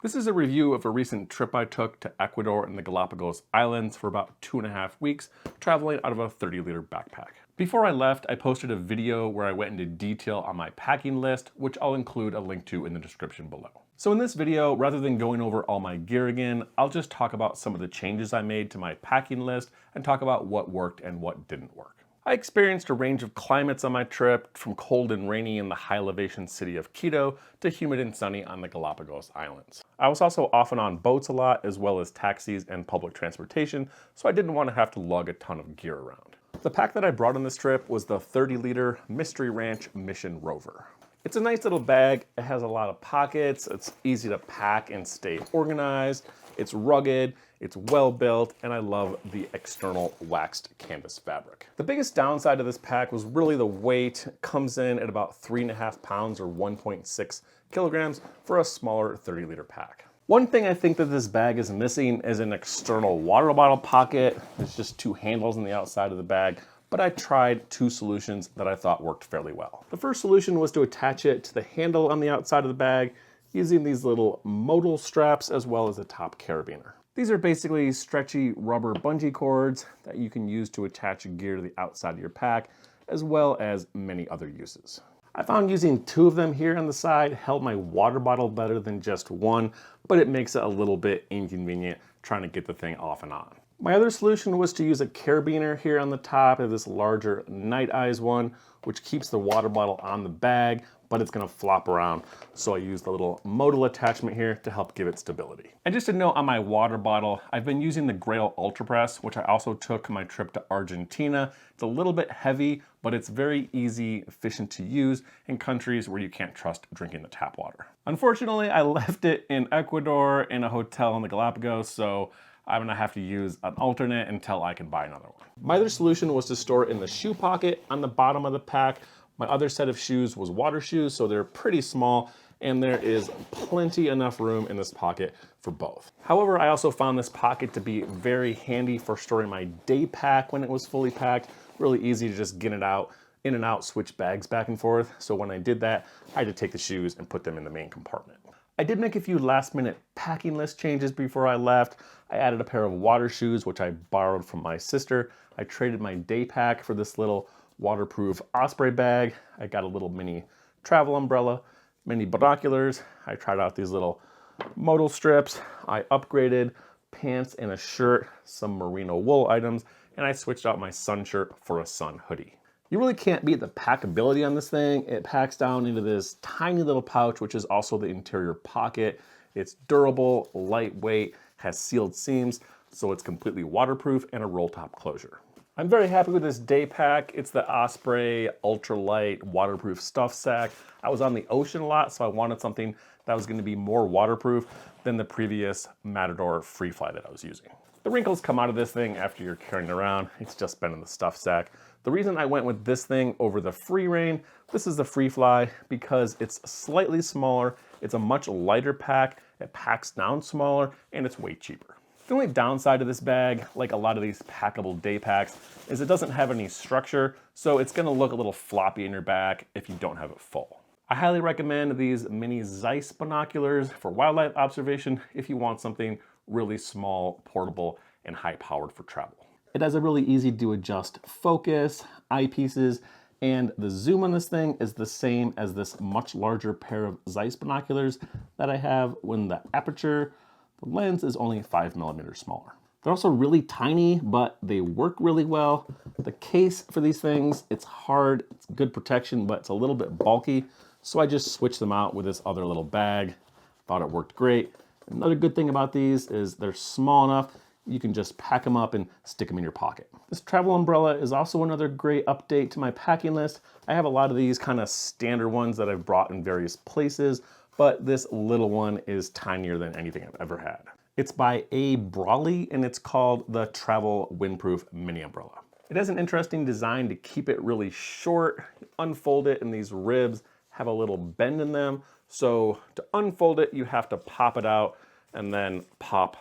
This is a review of a recent trip I took to Ecuador and the Galapagos Islands for about 2.5 weeks, traveling out of a 30-liter backpack. Before I left, I posted a video where I went into detail on my packing list, which I'll include a link to in the description below. So in this video, rather than going over all my gear again, I'll just talk about some of the changes I made to my packing list and talk about what worked and what didn't work. I experienced a range of climates on my trip, from cold and rainy in the high elevation city of Quito to humid and sunny on the Galapagos Islands. I was also often on boats a lot, as well as taxis and public transportation, so I didn't want to have to lug a ton of gear around. The pack that I brought on this trip was the 30-liter Mystery Ranch Mission Rover. It's a nice little bag. It has a lot of pockets. It's easy to pack and stay organized. It's rugged, it's well built, and I love the external waxed canvas fabric. The biggest downside of this pack was really the weight. It comes in at about 3.5 pounds or 1.6 kilograms for a smaller 30-liter pack. One thing I think that this bag is missing is an external water bottle pocket. There's just 2 handles on the outside of the bag, but I tried 2 solutions that I thought worked fairly well. The first solution was to attach it to the handle on the outside of the bag using these little modal straps as well as a top carabiner. These are basically stretchy rubber bungee cords that you can use to attach gear to the outside of your pack, as well as many other uses. I found using 2 of them here on the side held my water bottle better than just one, but it makes it a little bit inconvenient trying to get the thing off and on. My other solution was to use a carabiner here on the top of this larger Night Eyes one, which keeps the water bottle on the bag, but it's gonna flop around. So I used the little modal attachment here to help give it stability. And just a note on my water bottle, I've been using the Grail Ultra Press, which I also took on my trip to Argentina. It's a little bit heavy, but it's very easy, efficient to use in countries where you can't trust drinking the tap water. Unfortunately, I left it in Ecuador in a hotel in the Galapagos, so I'm gonna have to use an alternate until I can buy another one. My other solution was to store it in the shoe pocket on the bottom of the pack. My other set of shoes was water shoes, so they're pretty small, and there is plenty enough room in this pocket for both. However, I also found this pocket to be very handy for storing my day pack when it was fully packed. Really easy to just get it out, in and out, switch bags back and forth. So when I did that, I had to take the shoes and put them in the main compartment. I did make a few last-minute packing list changes before I left. I added a pair of water shoes, which I borrowed from my sister. I traded my day pack for this little waterproof Osprey bag. I got a little mini travel umbrella, mini binoculars. I tried out these little modal strips. I upgraded pants and a shirt, some merino wool items, and I switched out my sun shirt for a sun hoodie. You really can't beat the packability on this thing. It packs down into this tiny little pouch, which is also the interior pocket. It's durable, lightweight, has sealed seams, so it's completely waterproof and a roll top closure. I'm very happy with this day pack. It's the Osprey Ultralight waterproof stuff sack. I was on the ocean a lot, so I wanted something that was gonna be more waterproof than the previous Matador free fly that I was using. The wrinkles come out of this thing after you're carrying it around. It's just been in the stuff sack. The reason I went with this thing over the Free Rein, this is the Free Fly, because it's slightly smaller, it's a much lighter pack, it packs down smaller, and it's way cheaper. The only downside to this bag, like a lot of these packable day packs, is it doesn't have any structure, so it's gonna look a little floppy in your back if you don't have it full. I highly recommend these mini Zeiss binoculars for wildlife observation if you want something really small, portable, and high-powered for travel. It has a really easy to adjust focus, eyepieces, and the zoom on this thing is the same as this much larger pair of Zeiss binoculars that I have when the aperture, the lens is only 5mm smaller. They're also really tiny, but they work really well. The case for these things, it's hard, it's good protection, but it's a little bit bulky, so I just switched them out with this other little bag. Thought it worked great. Another good thing about these is they're small enough you can just pack them up and stick them in your pocket. This travel umbrella is also another great update to my packing list. I have a lot of these kind of standard ones that I've brought in various places, but this little one is tinier than anything I've ever had. It's by A. Brawley and it's called the Travel Windproof Mini Umbrella. It has an interesting design to keep it really short. You unfold it and these ribs have a little bend in them. So to unfold it, you have to pop it out and then pop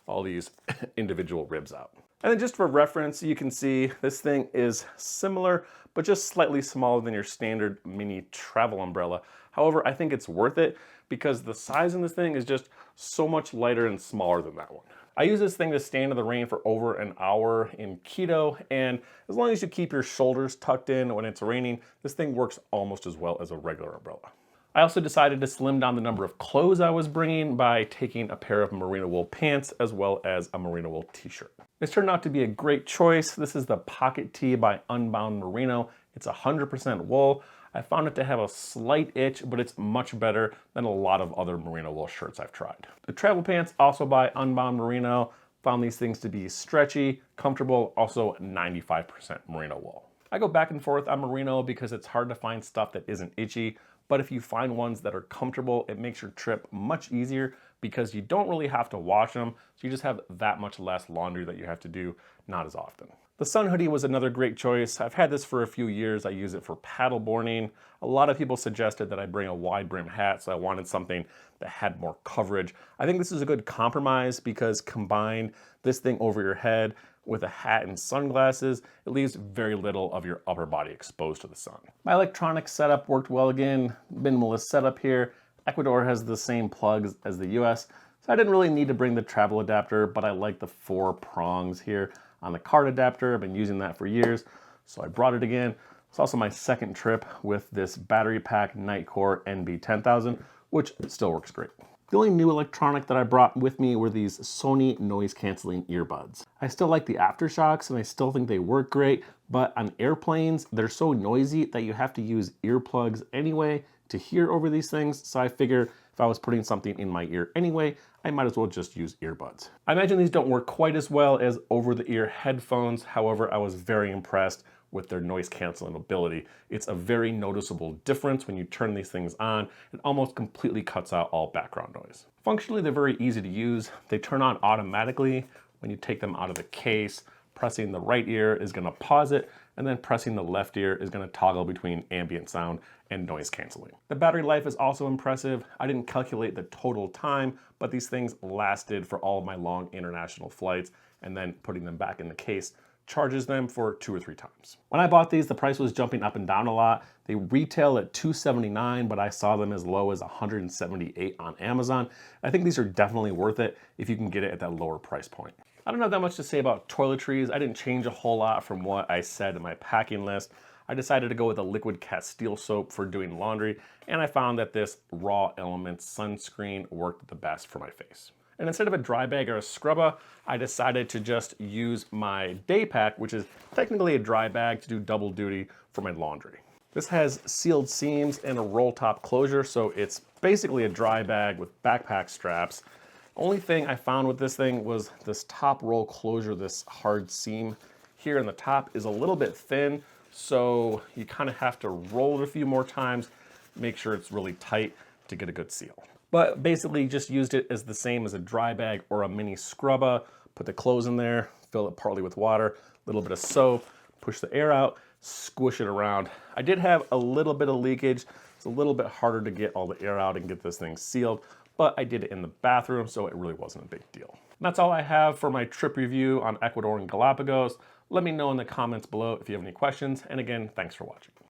all these individual ribs out. And then just for reference, you can see this thing is similar, but just slightly smaller than your standard mini travel umbrella. However, I think it's worth it because the size in this thing is just so much lighter and smaller than that one. I use this thing to stand in the rain for over an hour in keto, and as long as you keep your shoulders tucked in when it's raining, this thing works almost as well as a regular umbrella. I also decided to slim down the number of clothes I was bringing by taking a pair of merino wool pants as well as a merino wool t-shirt. This turned out to be a great choice. This is the Pocket Tee by Unbound Merino. It's 100% wool. I found it to have a slight itch, but it's much better than a lot of other merino wool shirts I've tried. The travel pants, also by Unbound Merino, found these things to be stretchy, comfortable, also 95% merino wool. I go back and forth on merino because it's hard to find stuff that isn't itchy, but if you find ones that are comfortable, it makes your trip much easier because you don't really have to wash them, so you just have that much less laundry that you have to do, not as often. The sun hoodie was another great choice. I've had this for a few years. I use it for paddleboarding. A lot of people suggested that I bring a wide brim hat, so I wanted something that had more coverage. I think this is a good compromise because combine this thing over your head with a hat and sunglasses, it leaves very little of your upper body exposed to the sun. My electronic setup worked well again. Minimalist setup here. Ecuador has the same plugs as the US, so I didn't really need to bring the travel adapter, but I like the 4 prongs here on the card adapter. I've been using that for years, so I brought it again. It's also my second trip with this battery pack Nightcore NB10000, which still works great. The only new electronic that I brought with me were these Sony noise canceling earbuds. I still like the aftershocks and I still think they work great, but on airplanes, they're so noisy that you have to use earplugs anyway to hear over these things. So I figure if I was putting something in my ear anyway, I might as well just use earbuds. I imagine these don't work quite as well as over-the-ear headphones. However, I was very impressed with their noise canceling ability. It's a very noticeable difference when you turn these things on. It almost completely cuts out all background noise. Functionally, they're very easy to use. They turn on automatically when you take them out of the case. Pressing the right ear is gonna pause it, and then pressing the left ear is gonna toggle between ambient sound and noise canceling. The battery life is also impressive. I didn't calculate the total time, but these things lasted for all of my long international flights, and then putting them back in the case charges them for 2 or 3 times. When I bought these, the price was jumping up and down a lot. They retail at $279, but I saw them as low as $178 on Amazon. I think these are definitely worth it if you can get it at that lower price point. I don't have that much to say about toiletries. I didn't change a whole lot from what I said in my packing list. I decided to go with a liquid Castile soap for doing laundry, and I found that this Raw Elements sunscreen worked the best for my face. And instead of a dry bag or a scrubber, I decided to just use my day pack, which is technically a dry bag, to do double duty for my laundry. This has sealed seams and a roll top closure, so it's basically a dry bag with backpack straps. Only thing I found with this thing was this top roll closure, this hard seam here in the top is a little bit thin, so you kind of have to roll it a few more times, make sure it's really tight to get a good seal. But basically just used it as the same as a dry bag or a mini scrubber. Put the clothes in there, fill it partly with water, a little bit of soap, push the air out, squish it around. I did have a little bit of leakage. It's a little bit harder to get all the air out and get this thing sealed, but I did it in the bathroom, so it really wasn't a big deal. And that's all I have for my trip review on Ecuador and Galapagos. Let me know in the comments below if you have any questions. And again, thanks for watching.